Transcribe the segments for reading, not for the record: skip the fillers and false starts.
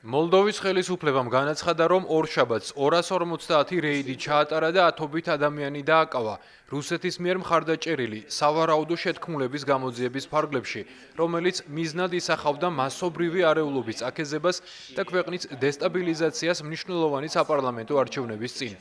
მოლდოვის ხელისუფლებამ განაცხადა, რომ ორშაბათს 250 რეიდი ჩაატარა და ათობით ადამიანი დააკავა რუსეთის მიერ მხარდაჭერილი სავარაუდო შეთქმულების გამოძიების ფარგლებში, რომელიც მიზნად ისახავდა მასობრივი არეულობის წაქეზებას და ქვეყნის დესტაბილიზაციას მნიშვნელოვანი საპარლამენტო არჩევნების წინ.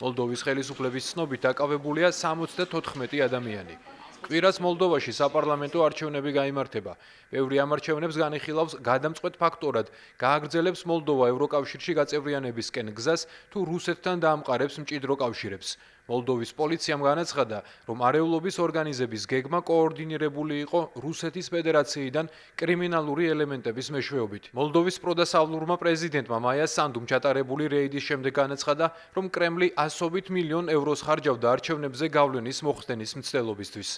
მოლდოვის ხელისუფლების ცნობით დაკავებულია 74 ადამიანი. კვირას მოლდოვაში საპარლამენტო არჩევნები გაიმართება. ბევრი ამარჩევნებს განიხილავს გადამწყვეტ ფაქტორად, გააგრძელებს მოლდოვა ევროკავშირში გაწევრიანებისკენ გზას თუ რუსეთთან დაამყარებს მჭიდრო კავშირებს. მოლდოვის პოლიციამ განაცხადა, რომ არეულობის ორგანიზების გეგმა კოორდინირებული იყო რუსეთის ფედერაციიდან კრიმინალური ელემენტების მეშვეობით. მოლდოვის პროდასავლურმა პრეზიდენტმა მაია სანდუმ ჩატარებული რეიდის შემდეგ განაცხადა, რომ კრემლი ასობით მილიონ ევროს ხარჯავდა არჩევნებზე გავლენის მოხდენის მცდელობისთვის.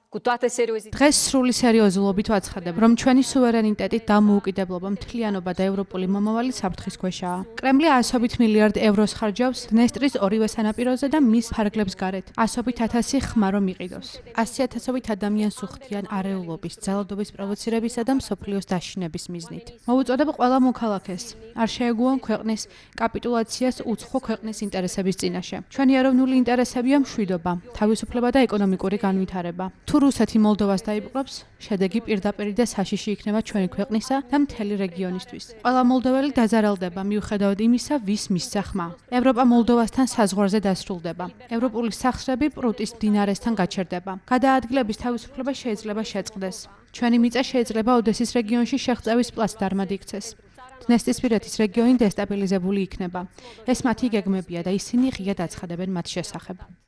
დღეს სრული სერიოზულობით ვაცხადებ, რომ ჩვენი სუვერენიტეტი, დამოუკიდებლობა, მთლიანობა და ევროპული მომავალი საფრთხის ქვეშაა. კრემლი ასობით მილიარდ ევროს ხარჯავს დნესტრის ორივე სანაპიროზე და მის ფარგლებს გარეთ. ასობით ათასი ხმა რომ იყიდოს. 100,000-ობით ადამიანს უხდიან არეულობის, ძალადობის პროვოცირებისა და მსოფლიოს დაშინების მიზნით. მოვუწოდებ ყველა მოქალაქეს, არ შეეგუონ ქვეყნის კაპიტულაციას უცხო ქვეყნის ინტერესების წინაშე. ჩვენი ეროვნული ინტერესებია მშვიდობა, თავისუფლება და ეკონომიკური განვითარება. რუსეთი მოლდოვას დაიპყრობს, შედეგი პირდაპირ და საშიში იქნება ჩვენი ქვეყნისა და მთელი რეგიონისთვის. ყველა მოლდოველი დაზარალდება მიუხედავად იმისა, ვის მისცა ხმა. ევროპა მოლდოვასთან საზღვარზე დასრულდება. ევროპული სახსრები პრუტის მდინარესთან გაჩერდება. გადაადგილების თავისუფლება შეიძლება შეწყდეს. ჩვენი მიწა შეიძლება ოდესის რეგიონში შეღწევის პლაცდარმად იქცეს. დნესტრისპირეთის რეგიონი დესტაბილიზებული იქნება. ეს მათი გეგმებია და ისინი ღიად აცხადებენ მათ შესახებ.